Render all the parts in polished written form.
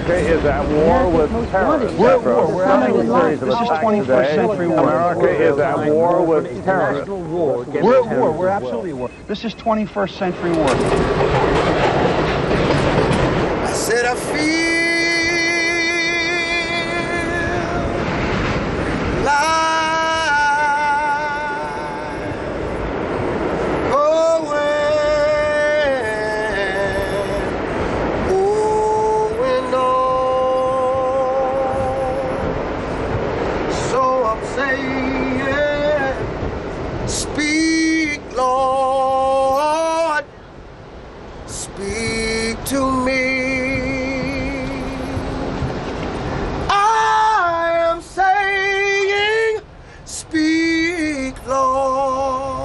America is at war with terrorists. We're at war. We're having a series of This is attacks 21st century war. America is at war with terrorists. We're at war. We're absolutely at war. This is 21st century war. I said I feel like speak, Lord, speak to me. I am saying, speak, Lord,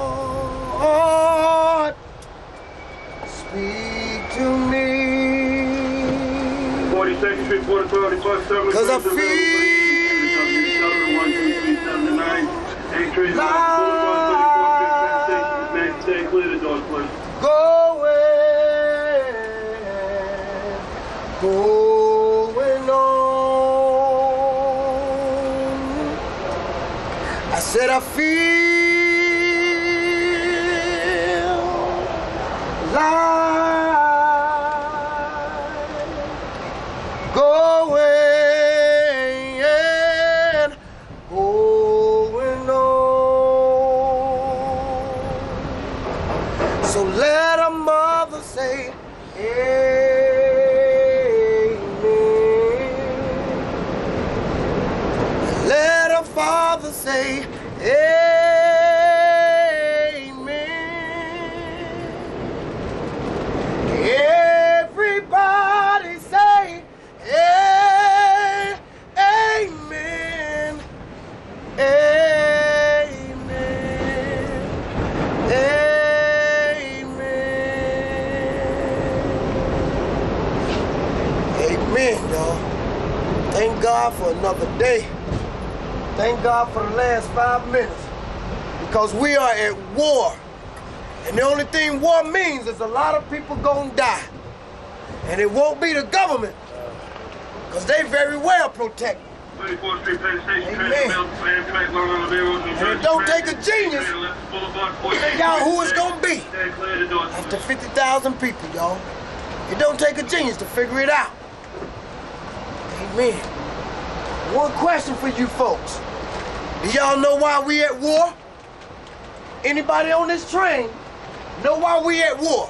speak to me. 42nd Street, 'cause I feel going on. I said I feel like going on. So let a mother say, Father say, amen. Everybody say, amen. Amen. Amen. Amen, y'all. Thank God for another day. Thank God for the last 5 minutes, because we are at war. And the only thing war means is a lot of people gonna die. And it won't be the government, because they very well protect. 34th Street, Penn Station, Amen. And it don't take a genius to figure out who it's gonna be. After 50,000 people, y'all. It don't take a genius to figure it out. Amen. One question for you folks. Do y'all know why we at war? Anybody on this train know why we at war?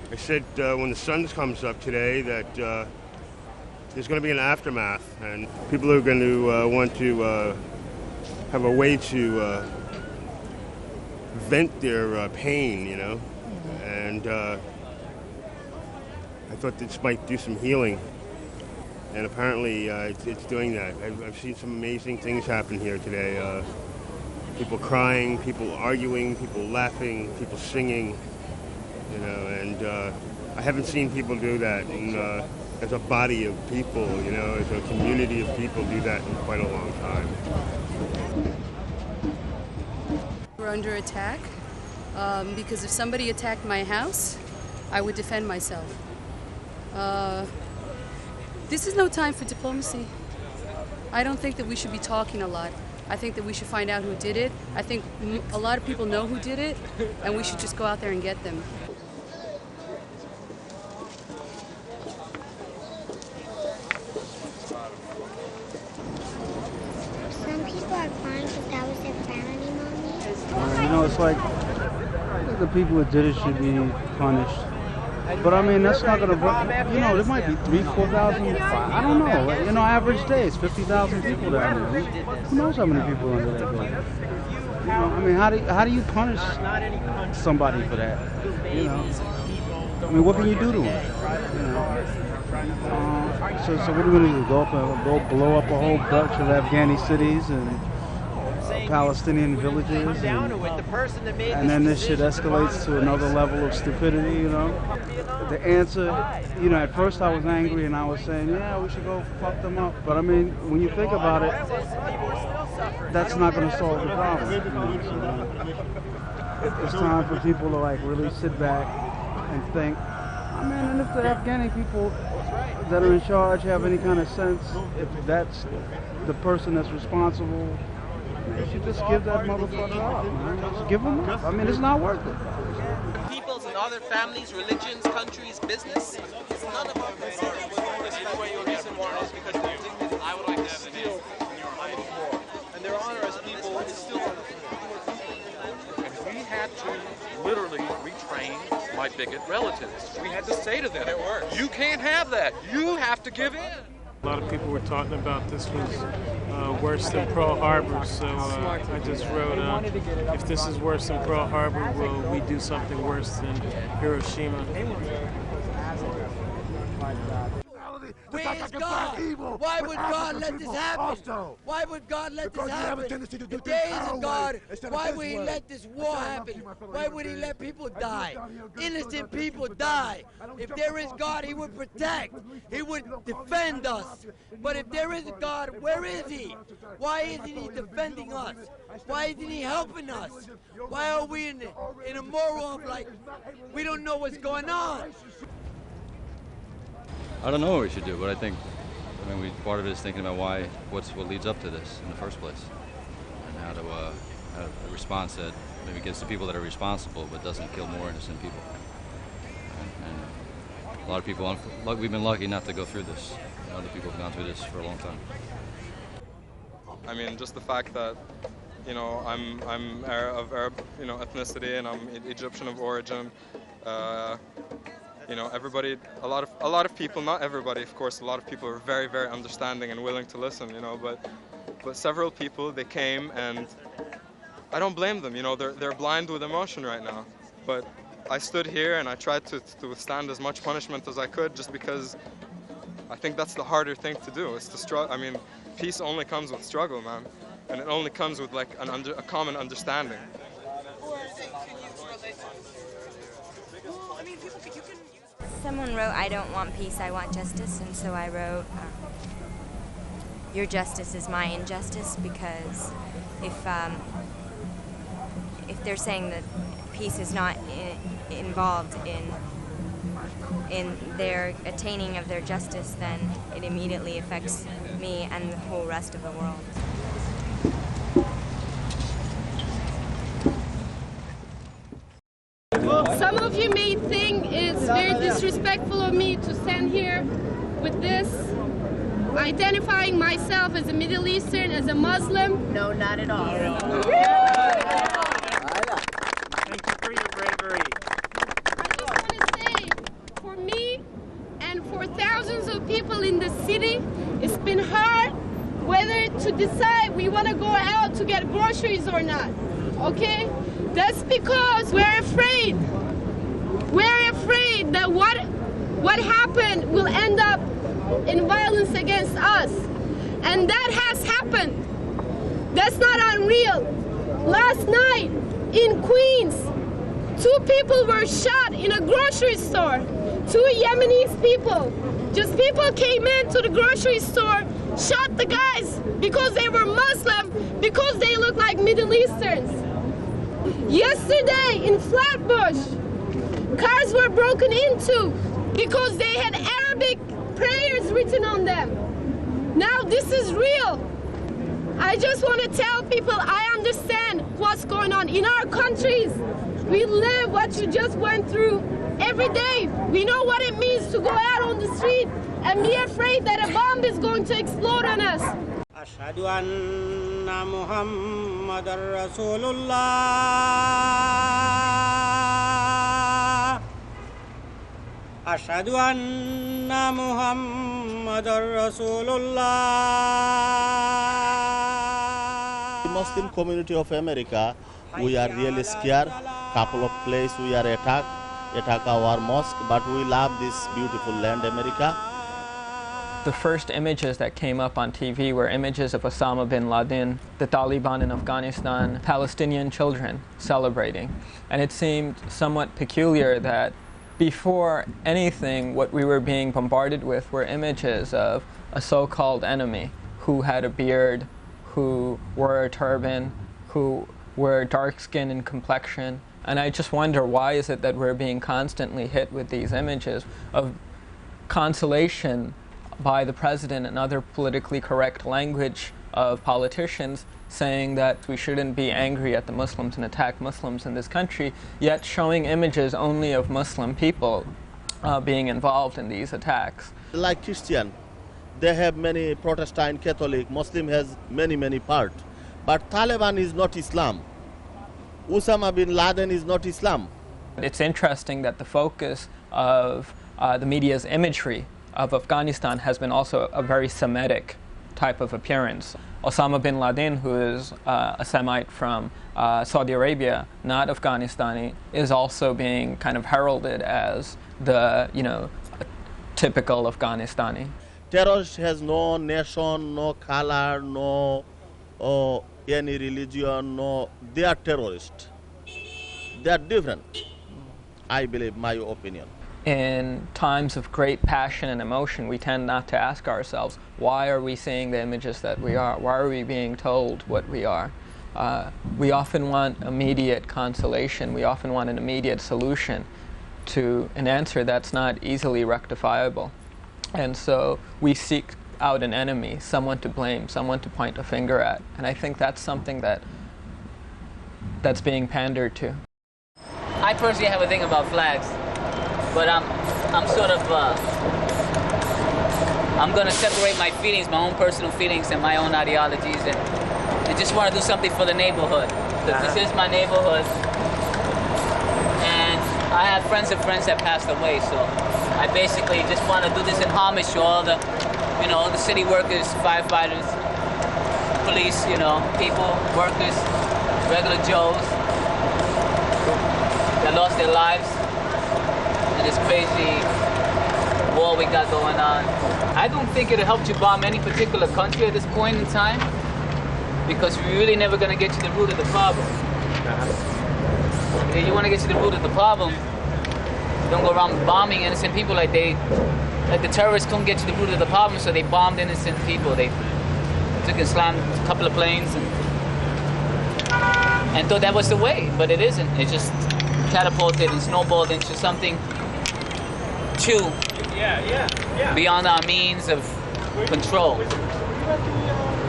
I said when the sun comes up today that there's going to be an aftermath, and people are going to want to have a way to vent their pain, you know. And I thought this might do some healing, and apparently it's doing that. I've seen some amazing things happen here today. People crying, people arguing, people laughing, people singing. You know, and I haven't seen people do that as a body of people, you know, as a community of people do that in quite a long time. We're under attack because if somebody attacked my house, I would defend myself. This is no time for diplomacy. I don't think that we should be talking a lot. I think that we should find out who did it. I think a lot of people know who did it, and we should just go out there and get them. Some people are crying because that was their family, Mommy. You know, it's like the people who did it should be punished. But I mean, that's not gonna, you know, there might be 3,000, 4,000, I don't know. You know, average day is 50,000 people down there. Who knows how many people are under that building? You know, I mean, how do you punish somebody for that? You know, I mean, what can you do to them? You know, so what are we gonna do? Go blow up a whole bunch of Afghani cities and Palestinian villages, and then this shit escalates to another level of stupidity, you know. The answer, you know, at first I was angry and I was saying, yeah, we should go fuck them up. But I mean, when you think about it, that's not going to solve the problem. You know? So it's time for people to like really sit back and think. I mean, and if the Afghani people that are in charge have any kind of sense, if that's the person that's responsible, they should just give that motherfucker up, man. Just give him up. I mean, it's not worth it. Peoples and other families, religions, countries, business. It's none of our concern. Your reason why is because their dignity, I would like to have still on the floor. And their honor as people is still on the floor. And we had to literally retrain my bigot relatives. We had to say to them, you can't have that. You have to give in. A lot of people were talking about this was worse than Pearl Harbor, so I just wrote, if this is worse than Pearl Harbor, will we do something worse than Hiroshima? Where is God? Why would God let this happen? Why would God let this happen? If there is a God, why would He let this war happen? Why would He let people die? Innocent people die. If there is God, He would protect. He would defend us. But if there is a God, where is He? Why isn't He defending us? Why isn't He helping us? Why are we in a moral of like, we don't know what's going on? I don't know what we should do, but I mean, part of it is thinking about what leads up to this in the first place, and how to have a response that maybe gets the people that are responsible, but doesn't kill more innocent people. And a lot of people, we've been lucky not to go through this. Other people have gone through this for a long time. I mean, just the fact that, you know, I'm of Arab, you know, ethnicity, and I'm Egyptian of origin. You know, everybody, a lot of people, not everybody, of course, a lot of people are very, very understanding and willing to listen, you know, but several people, they came, and I don't blame them, you know, they're blind with emotion right now. But I stood here and I tried to withstand as much punishment as I could, just because I think that's the harder thing to do, is to struggle. I mean, peace only comes with struggle, man, and it only comes with like a common understanding. Someone wrote, I don't want peace, I want justice, and so I wrote, your justice is my injustice, because if they're saying that peace is not involved in their attaining of their justice, then it immediately affects me and the whole rest of the world. Some of you may think it's very disrespectful of me to stand here with this, identifying myself as a Middle Eastern, as a Muslim. No, not at all. Thank you for your bravery. I just want to say, for me and for thousands of people in the city, it's been hard whether to decide we want to go out to get groceries or not, okay? That's because we're afraid. We're afraid that what happened will end up in violence against us. And that has happened. That's not unreal. Last night in Queens, 2 people were shot in a grocery store. 2 Yemenis people. Just people came into the grocery store, shot the guys because they were Muslim, because they look like Middle Easterns. Yesterday in Flatbush, cars were broken into because they had Arabic prayers written on them. Now this is real. I just want to tell people I understand what's going on in our countries. We live what you just went through every day. We know what it means to go out on the street and be afraid that a bomb is going to explode on us. أشهد أن محمد رسول الله أشهد أن محمد رسول الله. The Muslim community of America, we are really scared. Couple of places we are attack our mosque, but we love this beautiful land, America. The first images that came up on TV were images of Osama bin Laden, the Taliban in Afghanistan, Palestinian children celebrating. And it seemed somewhat peculiar that before anything, what we were being bombarded with were images of a so-called enemy who had a beard, who wore a turban, who were dark-skinned in complexion. And I just wonder, why is it that we're being constantly hit with these images of consolation by the president and other politically correct language of politicians saying that we shouldn't be angry at the Muslims and attack Muslims in this country, yet showing images only of Muslim people being involved in these attacks. Like Christian, they have many Protestant, Catholic, Muslim has many parts. But Taliban is not Islam. Osama bin Laden is not Islam. It's interesting that the focus of the media's imagery of Afghanistan has been also a very Semitic type of appearance. Osama bin Laden, who is a Semite from Saudi Arabia, not Afghanistani, is also being kind of heralded as the, typical Afghanistani. Terrorist has no nation, no color, no any religion, no. They are terrorists. They are different, I believe, my opinion. In times of great passion and emotion, we tend not to ask ourselves, why are we seeing the images that we are? Why are we being told what we are? We often want immediate consolation. We often want an immediate solution to an answer that's not easily rectifiable. And so we seek out an enemy, someone to blame, someone to point a finger at. And I think that's something that's being pandered to. I personally have a thing about flags. But I'm sort of, I'm going to separate my feelings, my own personal feelings and my own ideologies, and just want to do something for the neighborhood. Because this is my neighborhood, and I have friends of friends that passed away, so I basically just want to do this in homage to all the, the city workers, firefighters, police, people, workers, regular Joes that lost their lives. This crazy war we got going on. I don't think it'll help you bomb any particular country at this point in time, because we're really never going to get to the root of the problem. If you want to get to the root of the problem, don't go around bombing innocent people like the terrorists couldn't get to the root of the problem, so they bombed innocent people. They took and slammed a couple of planes and thought that was the way, but it isn't. It just catapulted and snowballed into something beyond our means of control.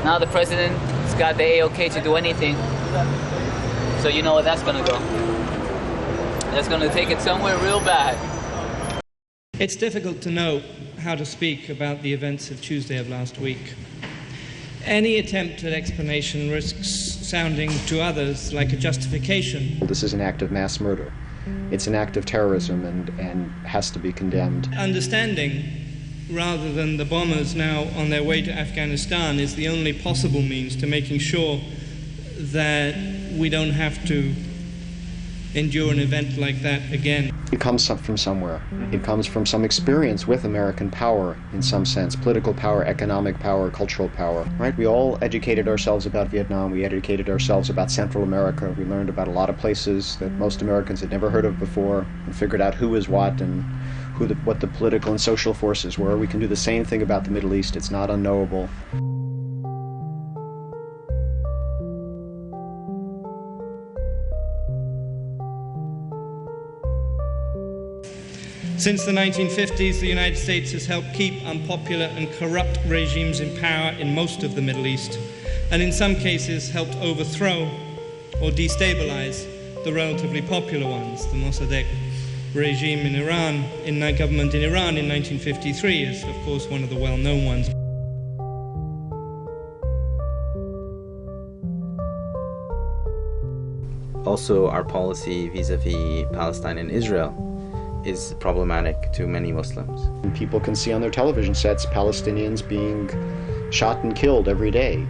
Now the president's got the A-OK to do anything, so you know where that's going to go. That's going to take it somewhere real bad. It's difficult to know how to speak about the events of Tuesday of last week. Any attempt at explanation risks sounding to others like a justification. This is an act of mass murder. It's an act of terrorism and has to be condemned. Understanding, rather than the bombers now on their way to Afghanistan, is the only possible means to making sure that we don't have to endure an event like that again. It comes from somewhere. It comes from some experience with American power, in some sense, political power, economic power, cultural power, right? We all educated ourselves about Vietnam. We educated ourselves about Central America. We learned about a lot of places that most Americans had never heard of before, and figured out who is what and what the political and social forces were. We can do the same thing about the Middle East. It's not unknowable. Since the 1950s, the United States has helped keep unpopular and corrupt regimes in power in most of the Middle East, and in some cases helped overthrow or destabilize the relatively popular ones. The Mossadegh regime in Iran, government in Iran in 1953 is, of course, one of the well-known ones. Also, our policy vis-a-vis Palestine and Israel is problematic to many Muslims. And people can see on their television sets Palestinians being shot and killed every day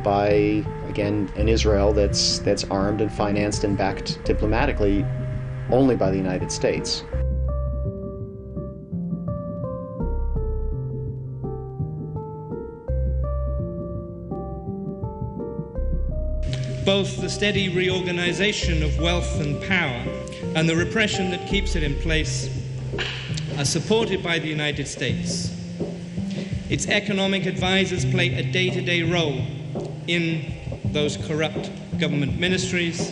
by, again, an Israel that's armed and financed and backed diplomatically only by the United States. Both the steady reorganization of wealth and power and the repression that keeps it in place are supported by the United States. Its economic advisors play a day-to-day role in those corrupt government ministries.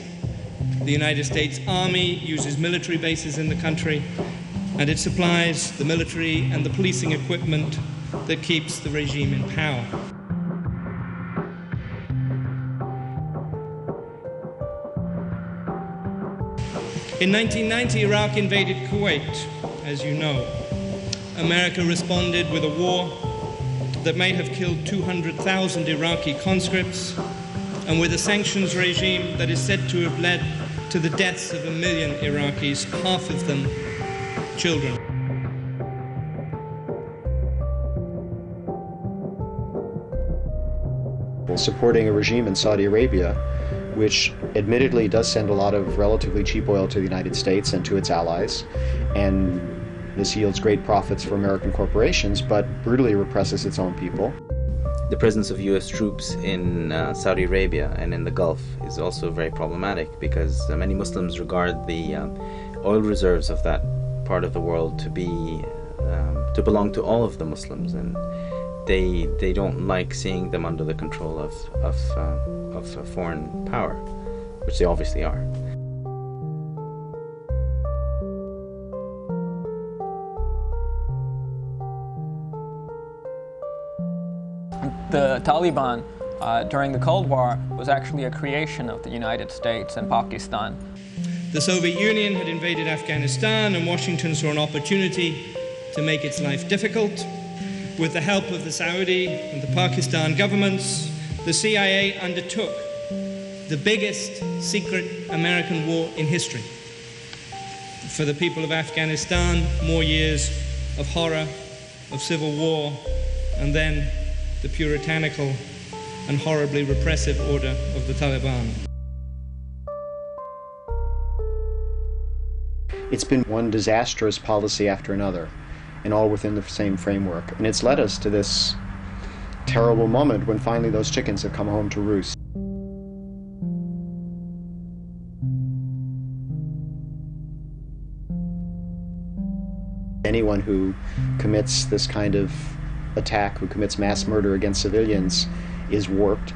The United States Army uses military bases in the country, and it supplies the military and the policing equipment that keeps the regime in power. In 1990, Iraq invaded Kuwait, as you know. America responded with a war that may have killed 200,000 Iraqi conscripts, and with a sanctions regime that is said to have led to the deaths of 1 million Iraqis, half of them children. Supporting a regime in Saudi Arabia, which admittedly does send a lot of relatively cheap oil to the United States and to its allies, and this yields great profits for American corporations, but brutally represses its own people. The presence of U.S. troops in Saudi Arabia and in the Gulf is also very problematic because many Muslims regard the oil reserves of that part of the world to be to belong to all of the Muslims, and they don't like seeing them under the control of a foreign power, which they obviously are. The Taliban during the Cold War was actually a creation of the United States and Pakistan. The Soviet Union had invaded Afghanistan, and Washington saw an opportunity to make its life difficult. With the help of the Saudi and the Pakistan governments, the CIA undertook the biggest secret American war in history. For the people of Afghanistan, more years of horror, of civil war, and then the puritanical and horribly repressive order of the Taliban. It's been one disastrous policy after another, and all within the same framework. And it's led us to this terrible moment when finally those chickens have come home to roost. Anyone who commits this kind of attack, who commits mass murder against civilians, is warped.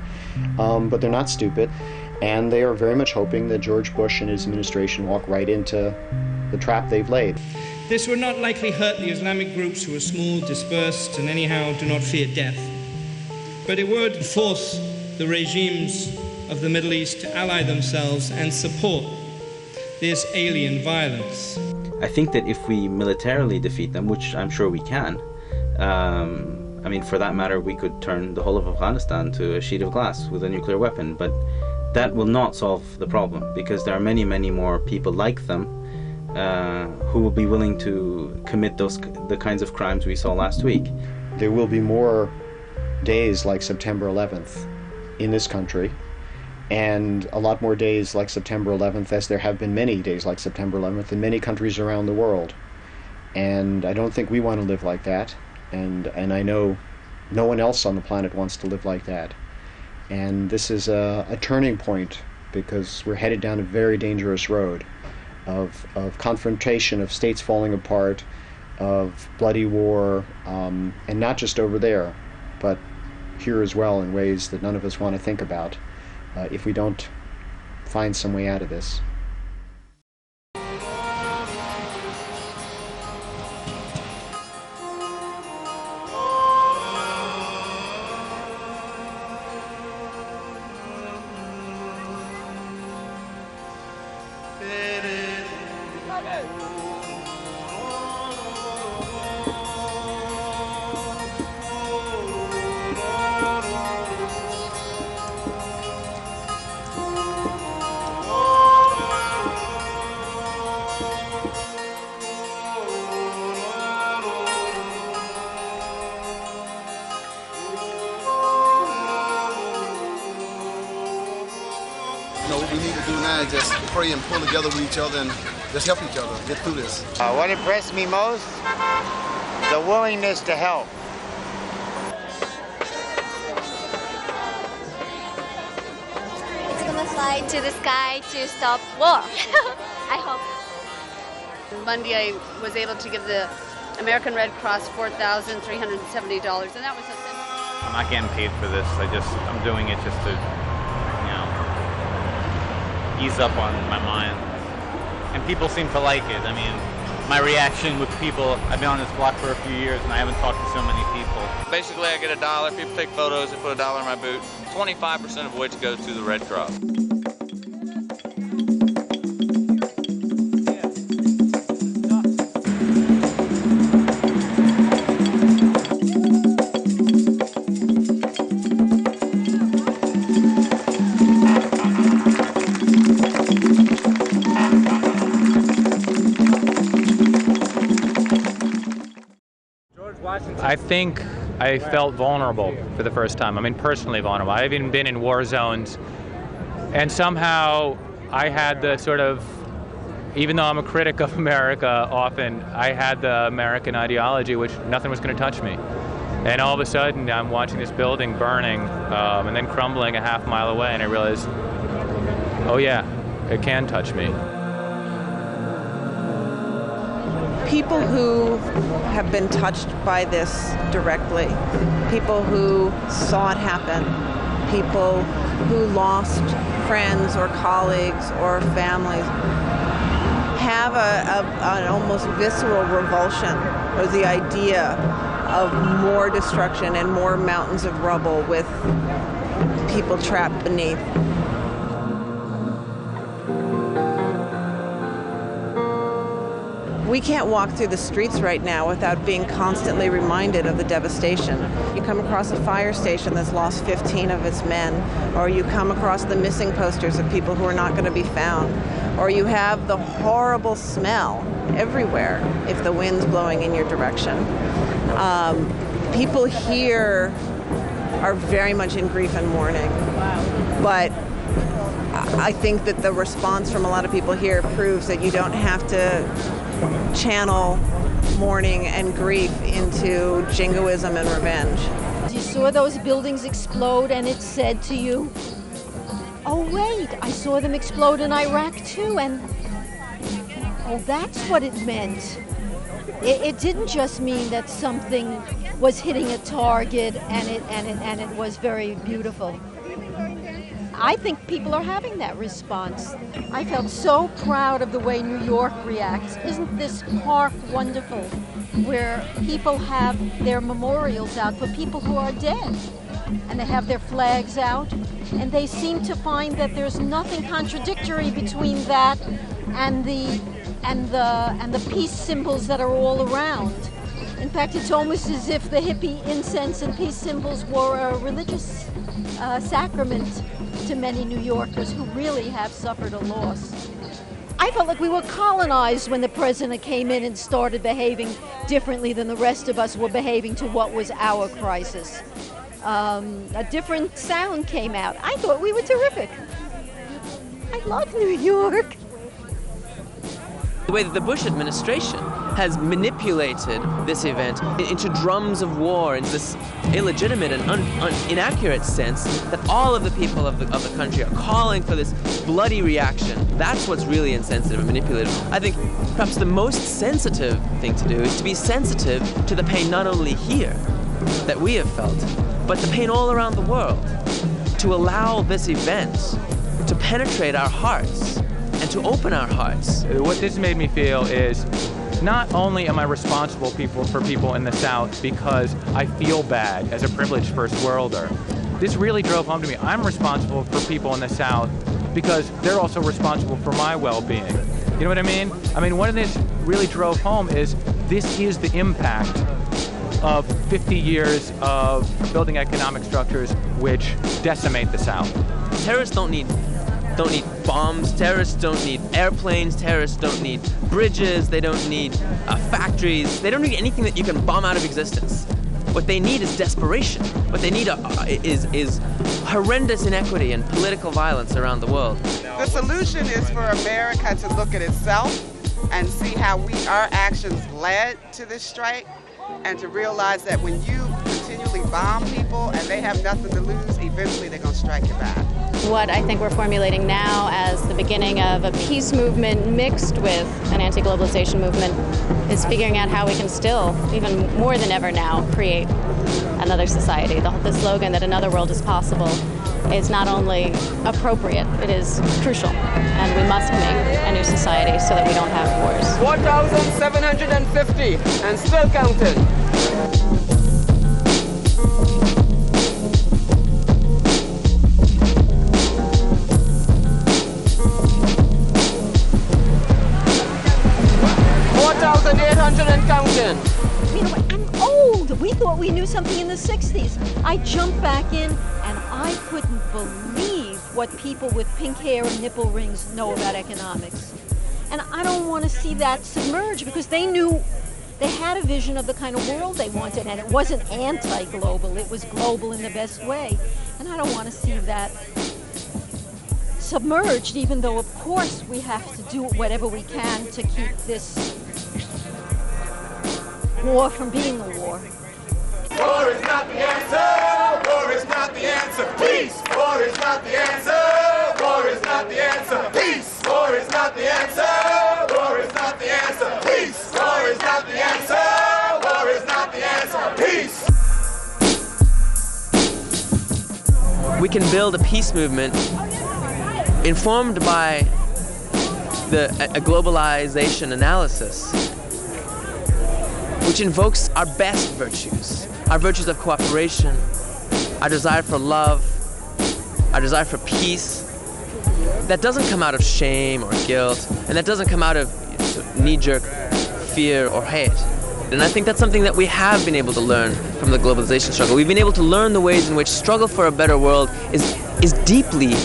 But they're not stupid, and they are very much hoping that George Bush and his administration walk right into the trap they've laid. This would not likely hurt the Islamic groups who are small, dispersed, and anyhow do not fear death. But it would force the regimes of the Middle East to ally themselves and support this alien violence. I think that if we militarily defeat them, which I'm sure we can, I mean, for that matter, we could turn the whole of Afghanistan to a sheet of glass with a nuclear weapon, but that will not solve the problem, because there are many, many more people like them who will be willing to commit the kinds of crimes we saw last week. There will be more days like September 11th in this country, and a lot more days like September 11th, as there have been many days like September 11th in many countries around the world. And I don't think we want to live like that, and I know no one else on the planet wants to live like that. And this is a turning point, because we're headed down a very dangerous road of confrontation, of states falling apart, of bloody war, and not just over there, but here as well, in ways that none of us want to think about, if we don't find some way out of this. What we need to do now is just pray and pull together with each other and just help each other get through this. What impressed me most? The willingness to help. It's to the sky to stop war. I hope. Monday, I was able to give the American Red Cross $4,370, and that was a... I'm not getting paid for this. I'm doing it just to, ease up on my mind. And people seem to like it. I mean, my reaction with people, I've been on this block for a few years and I haven't talked to so many people. Basically, I get $1. People take photos, they put $1 in my boot. 25% of which goes to the Red Cross. I think I felt vulnerable for the first time. I mean, personally vulnerable. I've even been in war zones, and somehow I had the sort of, even though I'm a critic of America often, I had the American ideology, which nothing was going to touch me. And all of a sudden, I'm watching this building burning and then crumbling a half mile away, and I realized, oh yeah, it can touch me. People who have been touched by this directly, people who saw it happen, people who lost friends or colleagues or families, have an almost visceral revulsion for the idea of more destruction and more mountains of rubble with people trapped beneath. We can't walk through the streets right now without being constantly reminded of the devastation. You come across a fire station that's lost 15 of its men, or you come across the missing posters of people who are not going to be found, or you have the horrible smell everywhere if the wind's blowing in your direction. People here are very much in grief and mourning, but I think that the response from a lot of people here proves that you don't have to channel mourning and grief into jingoism and revenge. You saw those buildings explode and it said to you, oh wait, I saw them explode in Iraq too, and oh, that's what it meant. It didn't just mean that something was hitting a target and it was very beautiful. I think people are having that response. I felt so proud of the way New York reacts. Isn't this park wonderful, where people have their memorials out for people who are dead, and they have their flags out, and they seem to find that there's nothing contradictory between that and the peace symbols that are all around. In fact, it's almost as if the hippie incense and peace symbols were a religious sacrament to many New Yorkers who really have suffered a loss. I felt like we were colonized when the president came in and started behaving differently than the rest of us were behaving to what was our crisis. A different sound came out. I thought we were terrific. I love New York. The way that the Bush administration has manipulated this event into drums of war, into this illegitimate and inaccurate sense that all of the people of the country are calling for this bloody reaction. That's what's really insensitive and manipulative. I think perhaps the most sensitive thing to do is to be sensitive to the pain not only here that we have felt, but the pain all around the world. To allow this event to penetrate our hearts and to open our hearts. What this made me feel is not only am I responsible for people in the South because I feel bad as a privileged first worlder. This really drove home to me. I'm responsible for people in the South because they're also responsible for my well-being. You know what I mean? I mean, what this really drove home is this is the impact of 50 years of building economic structures which decimate the South. Terrorists don't need bombs, terrorists don't need airplanes, terrorists don't need bridges, they don't need factories, they don't need anything that you can bomb out of existence. What they need is desperation. What they need is horrendous inequity and political violence around the world. The solution is for America to look at itself and see how our actions led to this strike, and to realize that when you continually bomb people and they have have nothing to lose, eventually they're going to strike you back. What I think we're formulating now as the beginning of a peace movement mixed with an anti-globalization movement is figuring out how we can still, even more than ever now, create another society. The slogan that another world is possible is not only appropriate, it is crucial. And we must make a new society so that we don't have wars. 1,750 and still counting. And counting. You know what? I'm old. We thought we knew something in the 60s. I jumped back in and I couldn't believe what people with pink hair and nipple rings know about economics. And I don't want to see that submerge because they knew they had a vision of the kind of world they wanted, and it wasn't anti-global, it was global in the best way. And I don't want to see that submerged, even though of course we have to do whatever we can to keep this war from being a war. War is not the answer. War is not the answer. Peace. War is not the answer. War is not the answer. Peace. War is not the answer. War is not the answer. Peace. War is not the answer. War is not the answer. Peace. We can build a peace movement informed by a globalization analysis, which invokes our best virtues, our virtues of cooperation, our desire for love, our desire for peace, that doesn't come out of shame or guilt, and that doesn't come out of knee-jerk fear or hate. And I think that's something that we have been able to learn from the globalization struggle. We've been able to learn the ways in which struggle for a better world is deeply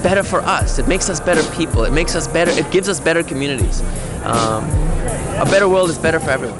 better for us. It makes us better people. It makes us better. It gives us better communities. A better world is better for everyone.